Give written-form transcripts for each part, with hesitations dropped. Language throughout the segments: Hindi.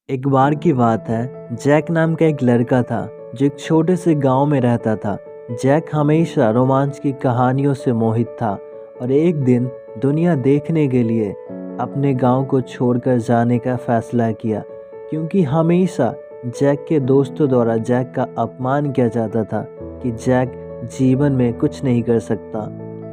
एक बार की बात है, जैक नाम का एक लड़का था जो एक छोटे से गांव में रहता था। जैक हमेशा रोमांच की कहानियों से मोहित था और एक दिन दुनिया देखने के लिए अपने गांव को छोड़कर जाने का फैसला किया, क्योंकि हमेशा जैक के दोस्तों द्वारा जैक का अपमान किया जाता था कि जैक जीवन में कुछ नहीं कर सकता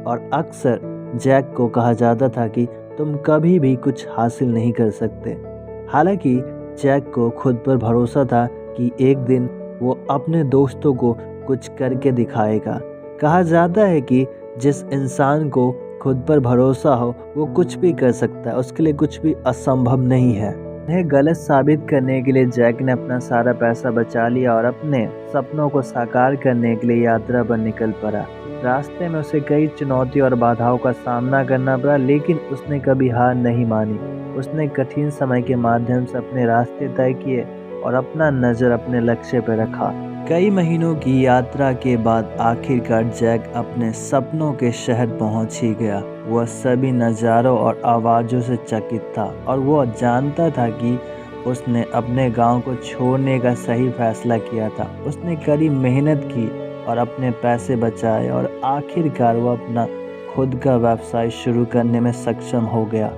और अक्सर जैक को कहा जाता था कि तुम कभी भी कुछ हासिल नहीं कर सकते। हालांकि जैक को खुद पर भरोसा था कि एक दिन वो अपने दोस्तों को कुछ करके दिखाएगा। कहा जाता है कि जिस इंसान को खुद पर भरोसा हो वो कुछ भी कर सकता है, उसके लिए कुछ भी असंभव नहीं है। उन्हें गलत साबित करने के लिए जैक ने अपना सारा पैसा बचा लिया और अपने सपनों को साकार करने के लिए यात्रा पर निकल पड़ा। रास्ते में उसे कई चुनौतियों और बाधाओं का सामना करना पड़ा, लेकिन उसने कभी हार नहीं मानी। उसने कठिन समय के माध्यम से अपने रास्ते तय किए और अपना नज़र अपने लक्ष्य पर रखा। कई महीनों की यात्रा के बाद आखिरकार जैक अपने सपनों के शहर पहुंच ही गया। वह सभी नज़ारों और आवाज़ों से चकित था और वह जानता था कि उसने अपने गांव को छोड़ने का सही फैसला किया था। उसने कड़ी मेहनत की और अपने पैसे बचाए और आखिरकार वह अपना खुद का व्यवसाय शुरू करने में सक्षम हो गया।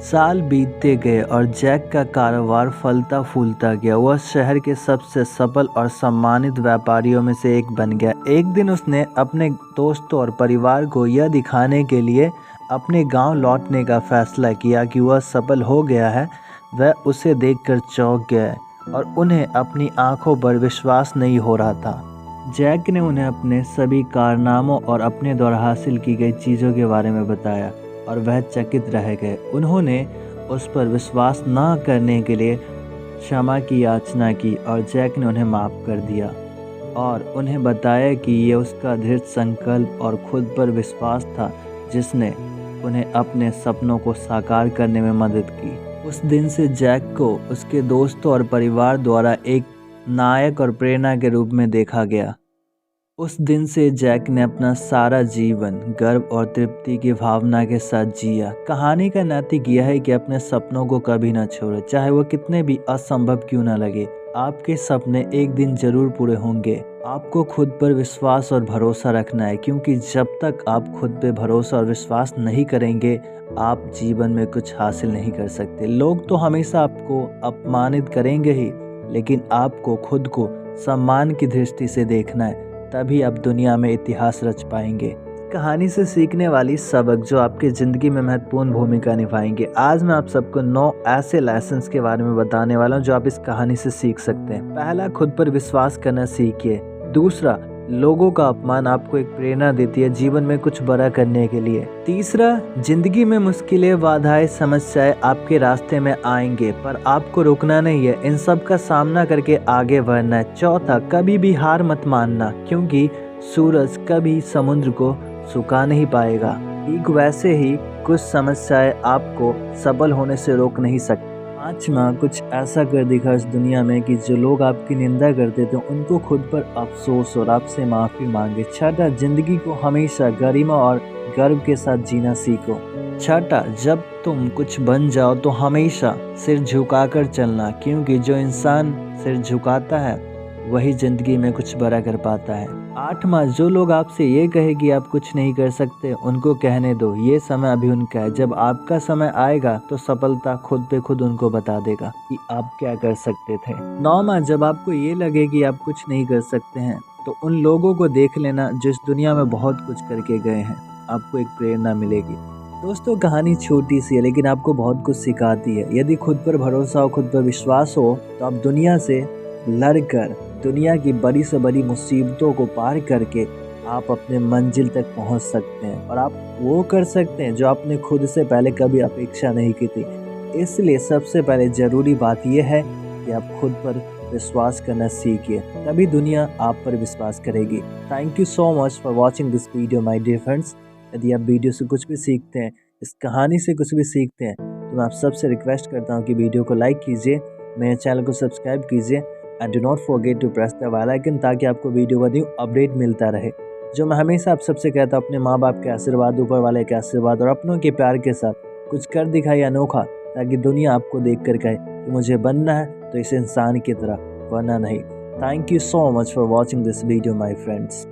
साल बीतते गए और जैक का कारोबार फलता फूलता गया। वह शहर के सबसे सफल और सम्मानित व्यापारियों में से एक बन गया। एक दिन उसने अपने दोस्तों और परिवार को यह दिखाने के लिए अपने गांव लौटने का फैसला किया कि वह सफल हो गया है। वह उसे देखकर चौंक गया और उन्हें अपनी आंखों पर विश्वास नहीं हो रहा था। जैक ने उन्हें अपने सभी कारनामों और अपने द्वारा हासिल की गई चीज़ों के बारे में बताया और वह चकित रह गए। उन्होंने उस पर विश्वास न करने के लिए क्षमा की याचना की और जैक ने उन्हें माफ़ कर दिया और उन्हें बताया कि ये उसका दृढ़ संकल्प और खुद पर विश्वास था जिसने उन्हें अपने सपनों को साकार करने में मदद की। उस दिन से जैक को उसके दोस्तों और परिवार द्वारा एक नायक और प्रेरणा के रूप में देखा गया। उस दिन से जैक ने अपना सारा जीवन गर्व और तृप्ति की भावना के साथ जिया। कहानी का नैतिक यह है कि अपने सपनों को कभी ना छोड़ें, चाहे वो कितने भी असंभव क्यों ना लगे। आपके सपने एक दिन जरूर पूरे होंगे। आपको खुद पर विश्वास और भरोसा रखना है, क्योंकि जब तक आप खुद पे भरोसा और विश्वास नहीं करेंगे आप जीवन में कुछ हासिल नहीं कर सकते। लोग तो हमेशा आपको अपमानित करेंगे ही, लेकिन आपको खुद को सम्मान की दृष्टि से देखना है, तभी आप दुनिया में इतिहास रच पाएंगे। कहानी से सीखने वाली सबक जो आपकी ज़िंदगी में महत्वपूर्ण भूमिका निभाएंगे। आज मैं आप सबको 9 ऐसे लेसन्स के बारे में बताने वाला हूं जो आप इस कहानी से सीख सकते हैं। पहला, खुद पर विश्वास करना सीखिए। दूसरा, लोगों का अपमान आपको एक प्रेरणा देती है जीवन में कुछ बड़ा करने के लिए। तीसरा, जिंदगी में मुश्किलें, बाधाएं, समस्याएं आपके रास्ते में आएंगे, पर आपको रुकना नहीं है, इन सब का सामना करके आगे बढ़ना है। चौथा, कभी भी हार मत मानना, क्योंकि सूरज कभी समुद्र को सुखा नहीं पाएगा। ठीक वैसे ही कुछ समस्याएं आपको सफल होने से रोक नहीं सकती। पांचवा, कुछ ऐसा कर दिखा इस दुनिया में कि जो लोग आपकी निंदा करते थे उनको खुद पर अफसोस और आपसे माफ़ी मांगे। छठा, जिंदगी को हमेशा गरिमा और गर्व के साथ जीना सीखो। छठा, जब तुम कुछ बन जाओ तो हमेशा सिर झुकाकर चलना, क्योंकि जो इंसान सिर झुकाता है वही जिंदगी में कुछ बड़ा कर पाता है। आठवां, जो लोग आपसे ये कहे कि आप कुछ नहीं कर सकते उनको कहने दो, ये समय अभी उनका है। जब आपका समय आएगा तो सफलता खुद पे खुद उनको बता देगा कि आप क्या कर सकते थे। नौवां, जब आपको ये लगे कि आप कुछ नहीं कर सकते हैं तो उन लोगों को देख लेना जो इस दुनिया में बहुत कुछ करके गए हैं, आपको एक प्रेरणा मिलेगी। दोस्तों, कहानी छोटी सी है लेकिन आपको बहुत कुछ सिखाती है। यदि खुद पर भरोसा हो, खुद पर विश्वास हो, तो आप दुनिया से लड़कर दुनिया की बड़ी से बड़ी मुसीबतों को पार करके आप अपने मंजिल तक पहुंच सकते हैं और आप वो कर सकते हैं जो आपने खुद से पहले कभी अपेक्षा नहीं की थी। इसलिए सबसे पहले ज़रूरी बात यह है कि आप खुद पर विश्वास करना सीखिए, तभी दुनिया आप पर विश्वास करेगी। Thank you so much for watching this video my dear friends. यदि आप वीडियो से कुछ भी सीखते हैं, इस कहानी से कुछ भी सीखते हैं, तो मैं आप सबसे रिक्वेस्ट करता हूँ कि वीडियो को लाइक कीजिए, मेरे चैनल को सब्सक्राइब कीजिए and do not forget to press the bell icon, ताकि आपको वीडियो का न्यू अपडेट मिलता रहे। जो मैं हमेशा आप सबसे कहता हूँ, अपने माँ बाप के आशीर्वाद, ऊपर वाले के आशीर्वाद और अपनों के प्यार के साथ कुछ कर दिखाइए अनोखा, ताकि दुनिया आपको देख कर कहे कि मुझे बनना है तो इस इंसान की तरह, वरना नहीं। Thank you so much for watching this video my friends.